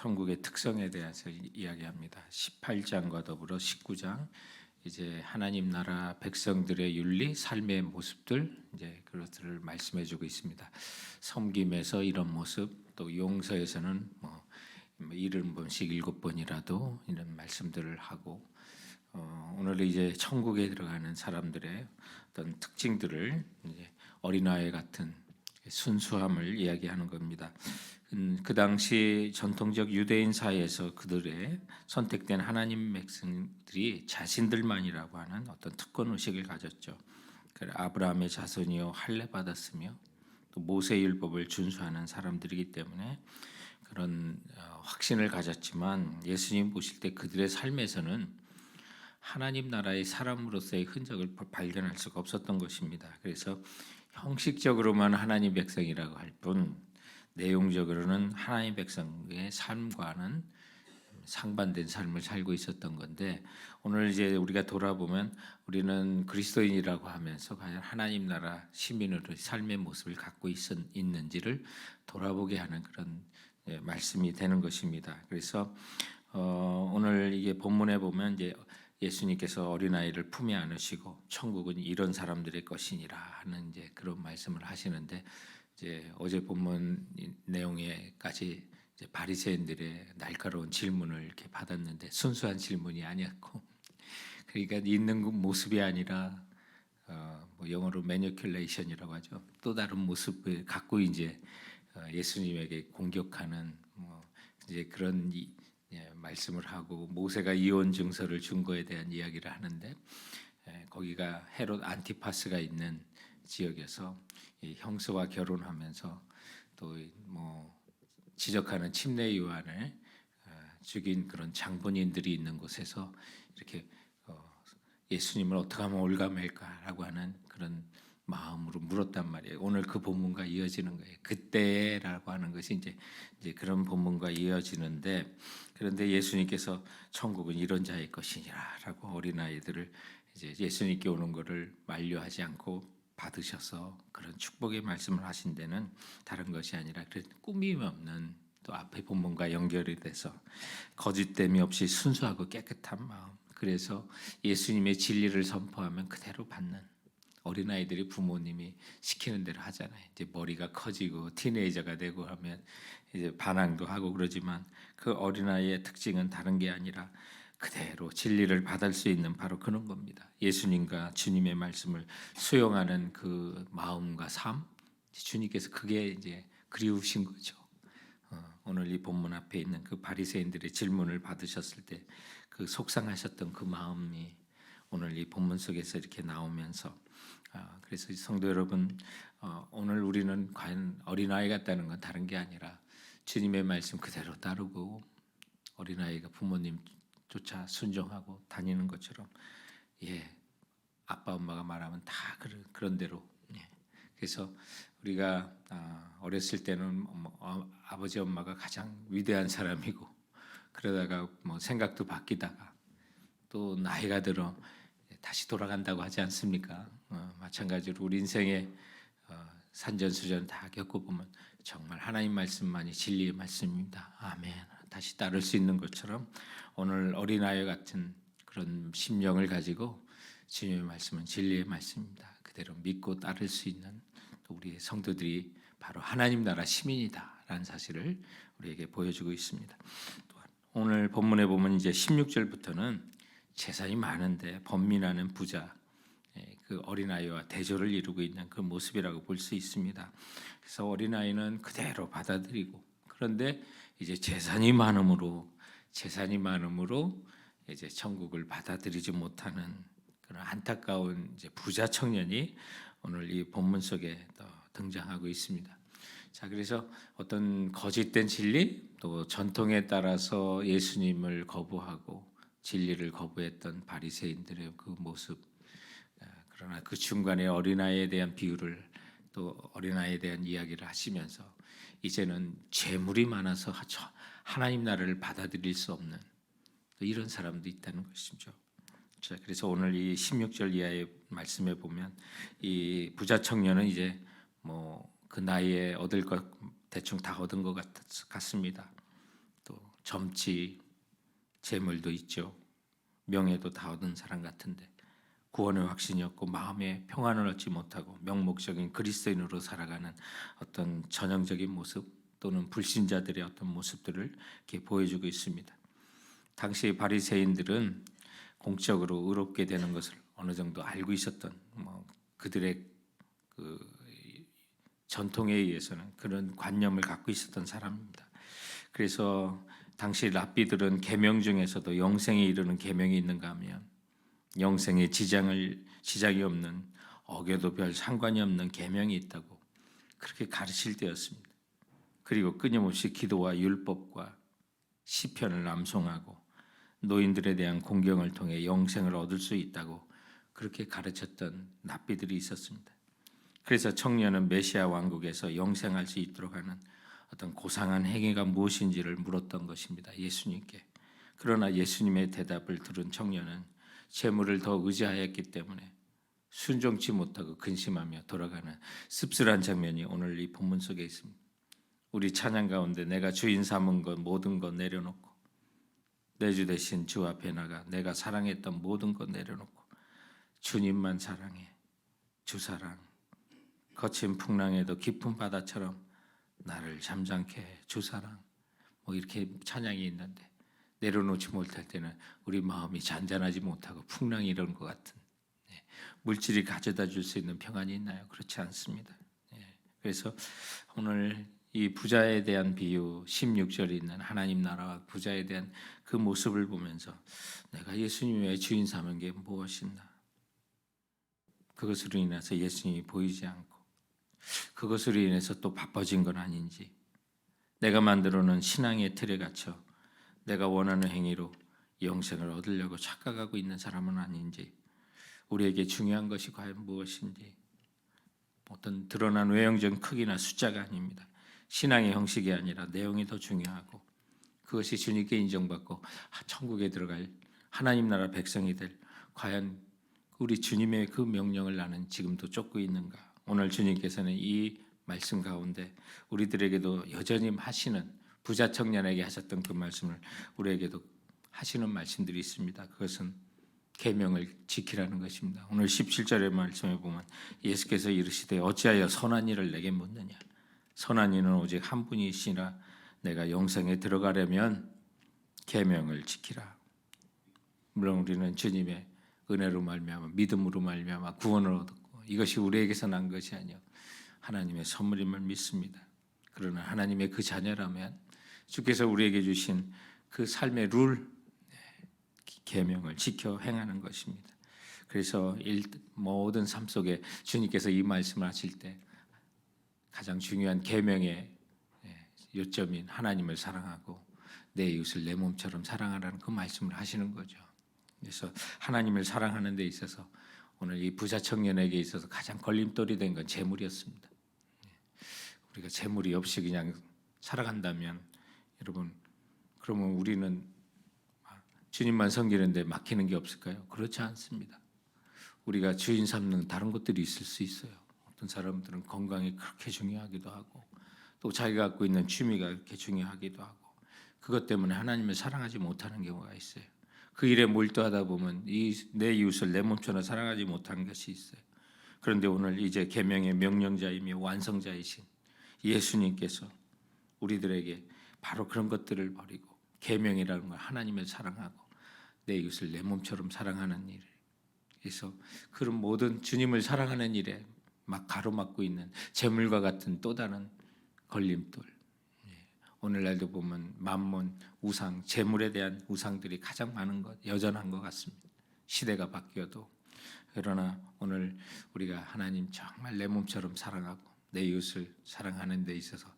천국의 특성에 대해서 이야기합니다. 18장과 더불어 19장 이제 하나님 나라 백성들의 윤리, 삶의 모습들 이제 그것들을 말씀해 주고 있습니다. 섬김에서 이런 모습, 또 용서에서는 70번씩 7번이라도 이런 말씀들을 하고 오늘 이제 천국에 들어가는 사람들의 어떤 특징들을 이제 어린아이 같은 순수함을 이야기하는 겁니다. 그 당시 전통적 유대인 사회에서 그들의 선택된 하나님 백성들이 자신들만이라고 하는 어떤 특권 의식을 가졌죠. 아브라함의 자손이요 할례 받았으며 또 모세 율법을 준수하는 사람들이기 때문에 그런 확신을 가졌지만 예수님 보실 때 그들의 삶에서는 하나님 나라의 사람으로서의 흔적을 발견할 수가 없었던 것입니다. 그래서 형식적으로만 하나님 백성이라고 할 뿐 내용적으로는 하나님 백성의 삶과는 상반된 삶을 살고 있었던 건데 오늘 이제 우리가 돌아보면 우리는 그리스도인이라고 하면서 과연 하나님 나라 시민으로의 삶의 모습을 갖고 있는지를 돌아보게 하는 그런 말씀이 되는 것입니다. 그래서 오늘 이게 본문에 보면 이제 예수님께서 어린아이를 품에 안으시고 천국은 이런 사람들의 것이니라 하는 이제 그런 말씀을 하시는데 이제 어제 본문 내용에까지 이제 바리새인들의 날카로운 질문을 이렇게 받았는데 순수한 질문이 아니었고 그러니까 있는 모습이 아니라 영어로 매니큐레이션이라고 하죠. 또 다른 모습을 갖고 이제 예수님에게 공격하는 이제 그런 말씀을 하고 모세가 이혼 증서를 준 거에 대한 이야기를 하는데 거기가 헤롯 안티파스가 있는 지역에서 형수와 결혼하면서 또 지적하는 침례 요한을 죽인 그런 장본인들이 있는 곳에서 이렇게 예수님을 어떻게 하면 올가맬까라고 하는 그런 마음으로 물었단 말이에요. 오늘 그 본문과 이어지는 거예요. 그때라고 하는 것이 이제 그런 본문과 이어지는데 그런데 예수님께서 천국은 이런 자의 것이니라라고 어린아이들을 이제 예수님께 오는 것을 만류하지 않고 받으셔서 그런 축복의 말씀을 하신 데는 다른 것이 아니라 꾸밈 없는 또 앞에 본문과 연결이 돼서 거짓됨이 없이 순수하고 깨끗한 마음. 그래서 예수님의 진리를 선포하면 그대로 받는 어린아이들이 부모님이 시키는 대로 하잖아요. 이제 머리가 커지고 티네이저가 되고 하면 이제 반항도 하고 그러지만 그 어린아이의 특징은 다른 게 아니라 그대로 진리를 받을 수 있는 바로 그런 겁니다. 예수님과 주님의 말씀을 수용하는 그 마음과 삶, 주님께서 그게 이제 그리우신 거죠. 오늘 이 본문 앞에 있는 그 바리새인들의 질문을 받으셨을 때 그 속상하셨던 그 마음이 오늘 이 본문 속에서 이렇게 나오면서 그래서 성도 여러분 오늘 우리는 과연 어린아이 같다는 건 다른 게 아니라 주님의 말씀 그대로 따르고 어린아이가 부모님조차 순종하고 다니는 것처럼 아빠 엄마가 말하면 다 그런 대로 그래서 우리가 어렸을 때는 아버지 엄마가 가장 위대한 사람이고 그러다가 생각도 바뀌다가 또 나이가 들어 다시 돌아간다고 하지 않습니까? 마찬가지로 우리 인생의 산전수전 다 겪어보면 정말 하나님 말씀만이 진리의 말씀입니다. 아멘. 다시 따를 수 있는 것처럼 오늘 어린아이 같은 그런 심령을 가지고 주님의 말씀은 진리의 말씀입니다. 그대로 믿고 따를 수 있는 또 우리 성도들이 바로 하나님 나라 시민이다라는 사실을 우리에게 보여주고 있습니다. 오늘 본문에 보면 이제 16절부터는 재산이 많은데 번민하는 부자 그 어린아이와 대조를 이루고 있는 그 모습이라고 볼 수 있습니다. 그래서 어린아이는 그대로 받아들이고 그런데 이제 재산이 많음으로 이제 천국을 받아들이지 못하는 그런 안타까운 이제 부자 청년이 오늘 이 본문 속에 등장하고 있습니다. 자, 그래서 어떤 거짓된 진리 또 전통에 따라서 예수님을 거부하고 진리를 거부했던 바리새인들의 그 모습 그러나 그 중간에 어린아이에 대한 비유를 또 어린아이에 대한 이야기를 하시면서 이제는 재물이 많아서 하나님 나라를 받아들일 수 없는 이런 사람도 있다는 것이죠. 자, 그래서 오늘 이 16절 이하의 말씀에 보면 이 부자 청년은 이제 그 나이에 얻을 것 대충 다 얻은 것 같습니다. 또 점치, 재물도 있죠. 명예도 다 얻은 사람 같은데 구원의 확신이 없고 마음의 평안을 얻지 못하고 명목적인 그리스도인으로 살아가는 어떤 전형적인 모습 또는 불신자들의 어떤 모습들을 이렇게 보여주고 있습니다. 당시 바리새인들은 공적으로 의롭게 되는 것을 어느 정도 알고 있었던 그들의 그 전통에 의해서는 그런 관념을 갖고 있었던 사람입니다. 그래서 당시 랍비들은 계명 중에서도 영생에 이르는 계명이 있는가 하면 영생에 지장이 없는 어겨도 별 상관이 없는 계명이 있다고 그렇게 가르칠 때였습니다. 그리고 끊임없이 기도와 율법과 시편을 암송하고 노인들에 대한 공경을 통해 영생을 얻을 수 있다고 그렇게 가르쳤던 랍비들이 있었습니다. 그래서 청년은 메시아 왕국에서 영생할 수 있도록 하는 어떤 고상한 행위가 무엇인지를 물었던 것입니다. 예수님께. 그러나 예수님의 대답을 들은 청년은 재물을 더 의지하였기 때문에 순종치 못하고 근심하며 돌아가는 씁쓸한 장면이 오늘 이 본문 속에 있습니다. 우리 찬양 가운데 내가 주인 삼은 것 모든 것 내려놓고 내 주 대신 주 앞에 나가 내가 사랑했던 모든 것 내려놓고 주님만 사랑해. 주 사랑. 거친 풍랑에도 깊은 바다처럼 나를 잠잠케 해. 주 사랑. 이렇게 찬양이 있는데 내려놓지 못할 때는 우리 마음이 잔잔하지 못하고 풍랑이 이런 것 같은 물질이 가져다 줄 수 있는 평안이 있나요? 그렇지 않습니다. 그래서 오늘 이 부자에 대한 비유 16절에 있는 하나님 나라와 부자에 대한 그 모습을 보면서 내가 예수님의 주인 삼은 게 무엇인가? 그것으로 인해서 예수님이 보이지 않고 그것으로 인해서 또 바빠진 건 아닌지 내가 만들어 놓은 신앙의 틀에 갇혀 내가 원하는 행위로 영생을 얻으려고 착각하고 있는 사람은 아닌지 우리에게 중요한 것이 과연 무엇인지 어떤 드러난 외형적인 크기나 숫자가 아닙니다. 신앙의 형식이 아니라 내용이 더 중요하고 그것이 주님께 인정받고 천국에 들어갈 하나님 나라 백성이 될 과연 우리 주님의 그 명령을 나는 지금도 쫓고 있는가? 오늘 주님께서는 이 말씀 가운데 우리들에게도 여전히 하시는 부자 청년에게 하셨던 그 말씀을 우리에게도 하시는 말씀들이 있습니다. 그것은 계명을 지키라는 것입니다. 오늘 17절의 말씀에 보면 예수께서 이르시되 어찌하여 선한 일을 내게 묻느냐? 선한 이는 오직 한 분이시라. 내가 영생에 들어가려면 계명을 지키라. 물론 우리는 주님의 은혜로 말미암아 믿음으로 말미암아 구원을 얻었고 이것이 우리에게서 난 것이 아니요 하나님의 선물임을 믿습니다. 그러나 하나님의 그 자녀라면 주께서 우리에게 주신 그 삶의 룰, 계명을 지켜 행하는 것입니다. 그래서 모든 삶 속에 주님께서 이 말씀을 하실 때 가장 중요한 계명의 요점인 하나님을 사랑하고 내 이웃을 내 몸처럼 사랑하라는 그 말씀을 하시는 거죠. 그래서 하나님을 사랑하는 데 있어서 오늘 이 부자 청년에게 있어서 가장 걸림돌이 된 건 재물이었습니다. 우리가 재물이 없이 그냥 살아간다면 여러분 그러면 우리는 주님만 섬기는데 막히는 게 없을까요? 그렇지 않습니다. 우리가 주인 삼는 다른 것들이 있을 수 있어요. 어떤 사람들은 건강이 그렇게 중요하기도 하고 또 자기가 갖고 있는 취미가 그렇게 중요하기도 하고 그것 때문에 하나님을 사랑하지 못하는 경우가 있어요. 그 일에 몰두하다 보면 내 이웃을 내 몸처럼 사랑하지 못하는 것이 있어요. 그런데 오늘 이제 계명의 명령자이며 완성자이신 예수님께서 우리들에게 바로 그런 것들을 버리고 계명이라는 걸 하나님을 사랑하고 내 이웃을 내 몸처럼 사랑하는 일. 그래서 그런 모든 주님을 사랑하는 일에 막 가로막고 있는 재물과 같은 또 다른 걸림돌. 오늘날도 보면 만몬, 우상, 재물에 대한 우상들이 가장 많은 것, 여전한 것 같습니다. 시대가 바뀌어도. 그러나 오늘 우리가 하나님 정말 내 몸처럼 사랑하고 내 이웃을 사랑하는 데 있어서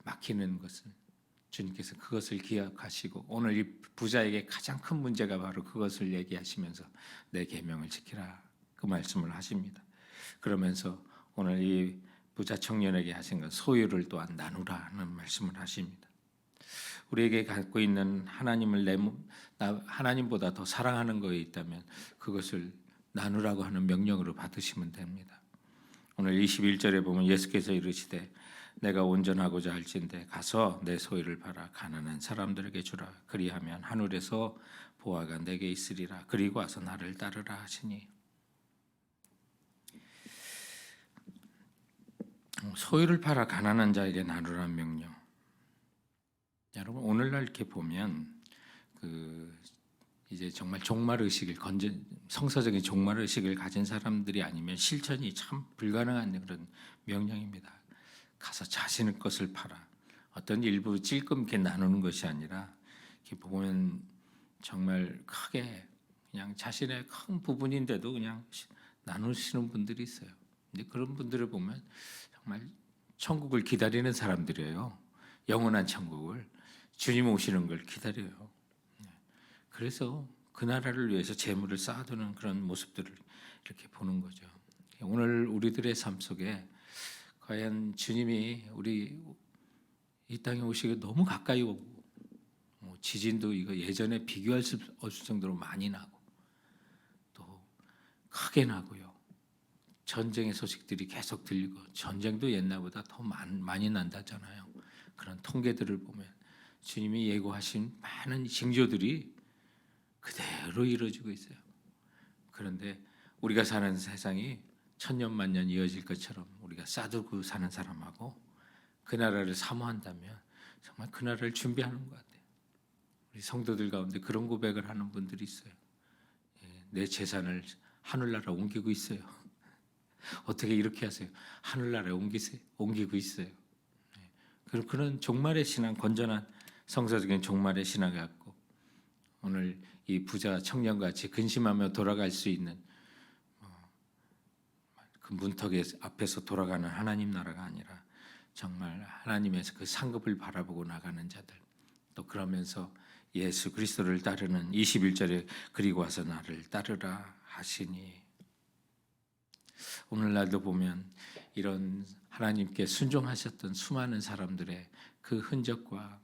막히는 것은 주님께서 그것을 기억하시고 오늘 이 부자에게 가장 큰 문제가 바로 그것을 얘기하시면서 내 계명을 지키라 그 말씀을 하십니다. 그러면서 오늘 이 부자 청년에게 하신 건 소유를 또한 나누라는 말씀을 하십니다. 우리에게 갖고 있는 하나님보다 더 사랑하는 것이 있다면 그것을 나누라고 하는 명령으로 받으시면 됩니다. 오늘 21절에 보면 예수께서 이르시되 내가 온전하고자 할진대 가서 내 소유를 팔아 가난한 사람들에게 주라. 그리하면 하늘에서 보화가 내게 있으리라. 그리고 와서 나를 따르라 하시니. 소유를 팔아 가난한 자에게 나누라는 명령. 여러분 오늘날 이렇게 보면 이제 정말 종말 의식을 성서적인 종말 의식을 가진 사람들이 아니면 실천이 참 불가능한 그런 명령입니다. 가서 자신의 것을 팔아. 어떤 일부 찔끔 이렇게 나누는 것이 아니라 이렇게 보면 정말 크게 그냥 자신의 큰 부분인데도 그냥 나누시는 분들이 있어요. 근데 그런 분들을 보면 정말 천국을 기다리는 사람들이에요. 영원한 천국을 주님 오시는 걸 기다려요. 그래서 그 나라를 위해서 재물을 쌓아두는 그런 모습들을 이렇게 보는 거죠. 오늘 우리들의 삶 속에 과연 주님이 우리 이 땅에 오시기 너무 가까이 오고 지진도 이거 예전에 비교할 수 없을 정도로 많이 나고 또 크게 나고요. 전쟁의 소식들이 계속 들리고 전쟁도 옛날보다 더 많이 난다잖아요. 그런 통계들을 보면 주님이 예고하신 많은 징조들이 그대로 이루어지고 있어요. 그런데 우리가 사는 세상이 천년 만년 이어질 것처럼 우리가 싸두고 사는 사람하고 그 나라를 사모한다면 정말 그 나라를 준비하는 것 같아요. 우리 성도들 가운데 그런 고백을 하는 분들이 있어요. 내 재산을 하늘나라 옮기고 있어요. 어떻게 이렇게 하세요? 하늘나라에 옮기고 있어요. 그런 종말의 신앙, 건전한 성서적인 종말의 신앙을 갖고 오늘 이 부자 청년같이 근심하며 돌아갈 수 있는 그 문턱에 앞에서 돌아가는 하나님 나라가 아니라 정말 하나님의 그 상급을 바라보고 나가는 자들, 또 그러면서 예수 그리스도를 따르는 21절에 그리고 와서 나를 따르라 하시니. 오늘날도 보면 이런 하나님께 순종하셨던 수많은 사람들의 그 흔적과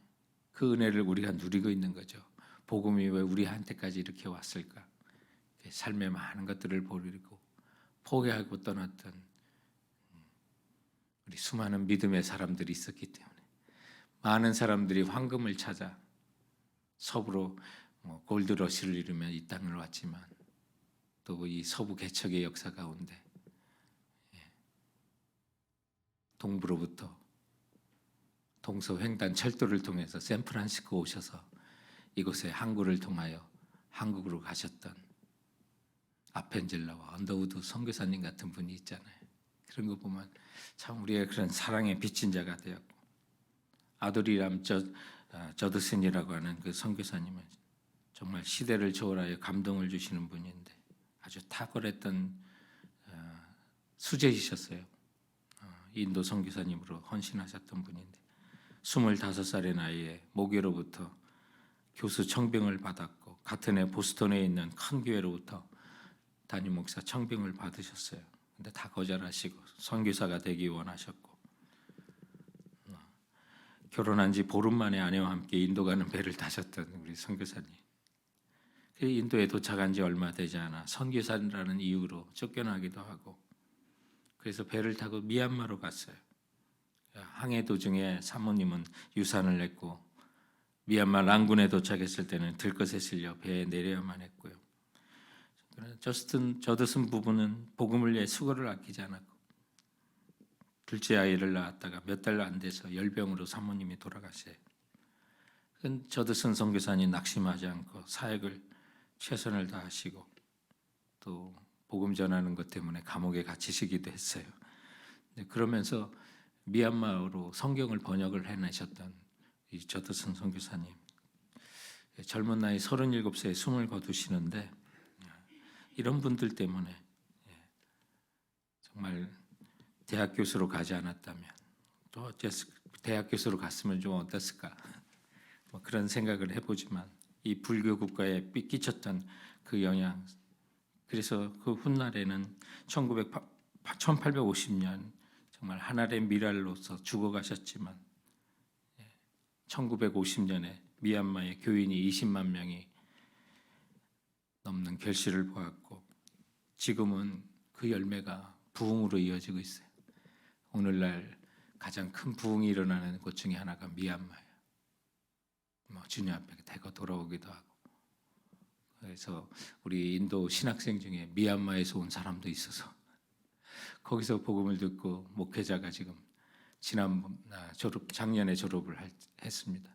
그 은혜를 우리가 누리고 있는 거죠. 복음이 왜 우리한테까지 이렇게 왔을까? 삶의 많은 것들을 버리고 포기하고 떠났던 우리 수많은 믿음의 사람들이 있었기 때문에 많은 사람들이 황금을 찾아 서부로 골드러시를 이루며 이 땅을 왔지만 또 이 서부 개척의 역사 가운데 동부로부터 동서횡단 철도를 통해서 샌프란시스코 오셔서 이곳에 항구를 통하여 한국으로 가셨던 아펜젤라와 언더우드 선교사님 같은 분이 있잖아요. 그런 거 보면 참 우리의 그런 사랑에 빚진 자가 되었고, 아도리람 저드슨이라고 하는 그 선교사님은 정말 시대를 초월하여 감동을 주시는 분인데 아주 탁월했던 수제이셨어요. 인도 선교사님으로 헌신하셨던 분인데 25살의 나이에 모교로부터 교수 청빙을 받았고 같은 해 보스턴에 있는 큰 교회로부터 담임 목사 청빙을 받으셨어요. 근데 다 거절하시고 선교사가 되기 원하셨고 결혼한 지 보름 만에 아내와 함께 인도 가는 배를 타셨던 우리 선교사님. 인도에 도착한 지 얼마 되지 않아 선교사라는 이유로 쫓겨나기도 하고 그래서 배를 타고 미얀마로 갔어요. 항해 도중에 사모님은 유산을 냈고 미얀마 랑군에 도착했을 때는 들것에 실려 배에 내려야만 했고요. 저드슨 부부는 복음을 위해 수고를 아끼지 않았고 둘째 아이를 낳았다가 몇 달 안 돼서 열병으로 사모님이 돌아가세요. 저드슨 선교사님 낙심하지 않고 사역을 최선을 다하시고 또 복음 전하는 것 때문에 감옥에 갇히시기도 했어요. 그러면서 미얀마어로 성경을 번역을 해내셨던 이 저드슨 선교사님, 젊은 나이 37세에 숨을 거두시는데 이런 분들 때문에 정말 대학 교수로 가지 않았다면 또 대학 교수로 갔으면 좀 어땠을까 그런 생각을 해보지만 이 불교 국가에 끼쳤던 그 영향, 그래서 그 훗날에는 1850년 정말 하나의 미랄로서 죽어가셨지만 1950년에 미얀마의 교인이 20만 명이 넘는 결실을 보았고 지금은 그 열매가 부흥으로 이어지고 있어요. 오늘날 가장 큰 부흥이 일어나는 곳 중에 하나가 미얀마예요. 주님 앞에 대거 돌아오기도 하고. 그래서 우리 인도 신학생 중에 미얀마에서 온 사람도 있어서 거기서 복음을 듣고 목회자가 지금 작년에 졸업을 했습니다.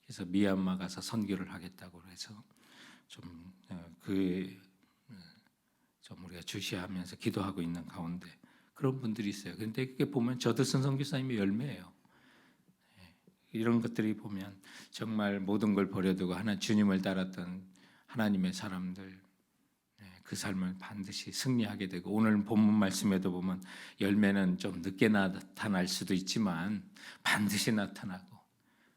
그래서 미얀마 가서 선교를 하겠다고 해서 좀 우리가 주시하면서 기도하고 있는 가운데 그런 분들이 있어요. 근데 그게 보면 저드슨 선교사님의 열매예요. 이런 것들이 보면 정말 모든 걸 버려두고 주님을 따랐던 하나님의 사람들, 그 삶을 반드시 승리하게 되고, 오늘 본문 말씀에도 보면 열매는 좀 늦게 나타날 수도 있지만 반드시 나타나고,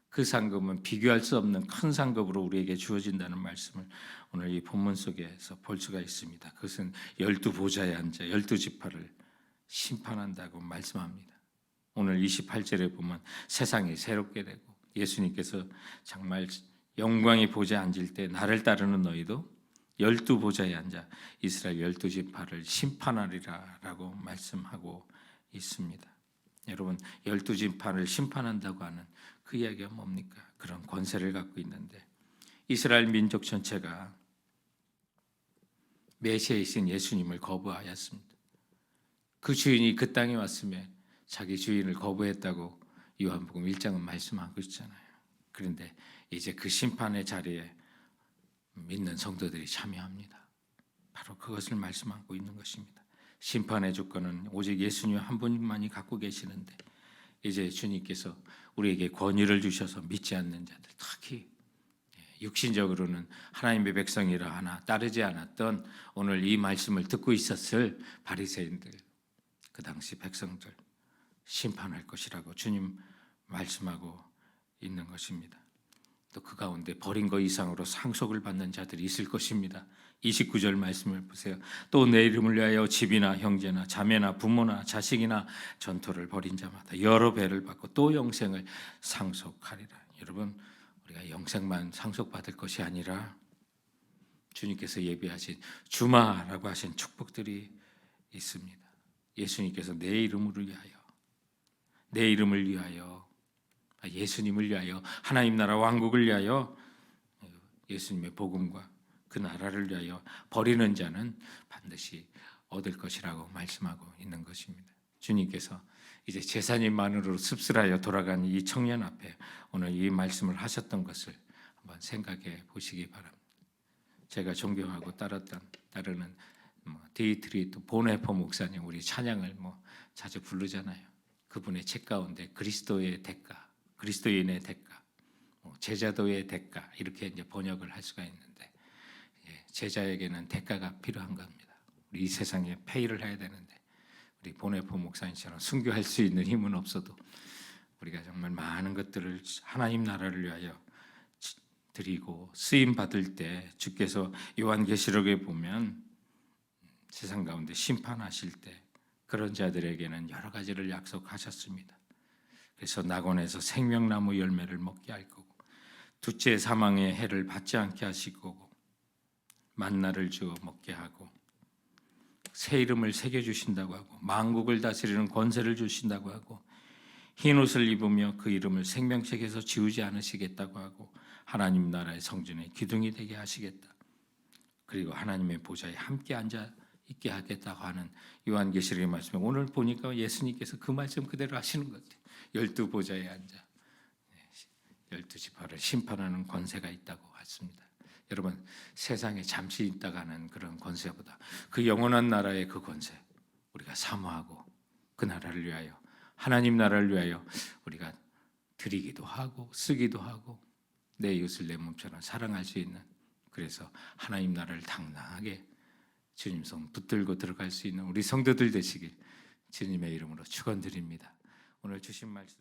그 상급은 비교할 수 없는 큰 상급으로 우리에게 주어진다는 말씀을 오늘 이 본문 속에서 볼 수가 있습니다. 그것은 12보좌에 앉아 12지파를 심판한다고 말씀합니다. 오늘 28절에 보면 세상이 새롭게 되고, 예수님께서 정말 영광의 보좌에 앉을 때 나를 따르는 너희도 12보좌에 앉아 이스라엘 12지파를 심판하리라 라고 말씀하고 있습니다. 여러분, 12지파를 심판한다고 하는 그 이야기가 뭡니까? 그런 권세를 갖고 있는데, 이스라엘 민족 전체가 메시아이신 예수님을 거부하였습니다. 그 주인이 그 땅에 왔음에 자기 주인을 거부했다고 요한복음 1장은 말씀하고 있잖아요. 그런데 이제 그 심판의 자리에 믿는 성도들이 참여합니다. 바로 그것을 말씀하고 있는 것입니다. 심판의 주권은 오직 예수님 한 분만이 갖고 계시는데, 이제 주님께서 우리에게 권위를 주셔서 믿지 않는 자들, 특히 육신적으로는 하나님의 백성이라 하나 따르지 않았던, 오늘 이 말씀을 듣고 있었을 바리새인들, 그 당시 백성들 심판할 것이라고 주님 말씀하고 있는 것입니다. 또 그 가운데 버린 것 이상으로 상속을 받는 자들이 있을 것입니다. 29절 말씀을 보세요. 또 내 이름을 위하여 집이나 형제나 자매나 부모나 자식이나 전토를 벌인 자마다 여러 배를 받고 또 영생을 상속하리라. 여러분, 우리가 영생만 상속받을 것이 아니라 주님께서 예비하신 주마라고 하신 축복들이 있습니다. 예수님께서 내 이름을 위하여, 예수님을 위하여, 하나님 나라 왕국을 위하여, 예수님의 복음과 그 나라를 위하여 버리는 자는 반드시 얻을 것이라고 말씀하고 있는 것입니다. 주님께서 이제 제사님만으로 씁쓸하여 돌아간 이 청년 앞에 오늘 이 말씀을 하셨던 것을 한번 생각해 보시기 바랍니다. 제가 존경하고 따르는 데이트리트 보네포 목사님, 우리 찬양을 자주 부르잖아요. 그분의 책 가운데 그리스도의 대가, 그리스도인의 대가, 제자도의 대가, 이렇게 이제 번역을 할 수가 있는데, 제자에게는 대가가 필요한 겁니다. 우리 이 세상에 페이를 해야 되는데, 우리 보네포 목사님처럼 순교할 수 있는 힘은 없어도 우리가 정말 많은 것들을 하나님 나라를 위하여 드리고 쓰임 받을 때, 주께서 요한계시록에 보면 세상 가운데 심판하실 때 그런 자들에게는 여러 가지를 약속하셨습니다. 그래서 낙원에서 생명나무 열매를 먹게 할 거고, 둘째 사망의 해를 받지 않게 하실 거고, 만나를 주어 먹게 하고, 새 이름을 새겨주신다고 하고, 만국을 다스리는 권세를 주신다고 하고, 흰 옷을 입으며 그 이름을 생명책에서 지우지 않으시겠다고 하고, 하나님 나라의 성전의 기둥이 되게 하시겠다. 그리고 하나님의 보좌에 함께 앉아 있게 하겠다고 하는 요한계시록의 말씀에, 오늘 보니까 예수님께서 그 말씀 그대로 하시는 것 같아요. 12보좌에 앉아 12지파를 심판하는 권세가 있다고 했습니다. 여러분, 세상에 잠시 있다가는 그런 권세보다 그 영원한 나라의 그 권세, 우리가 사모하고 그 나라를 위하여, 하나님 나라를 위하여 우리가 드리기도 하고 쓰기도 하고 내 이웃을 내 몸처럼 사랑할 수 있는, 그래서 하나님 나라를 당당하게 주님 손 붙들고 들어갈 수 있는 우리 성도들 되시길 주님의 이름으로 축원드립니다. 오늘 주신 말씀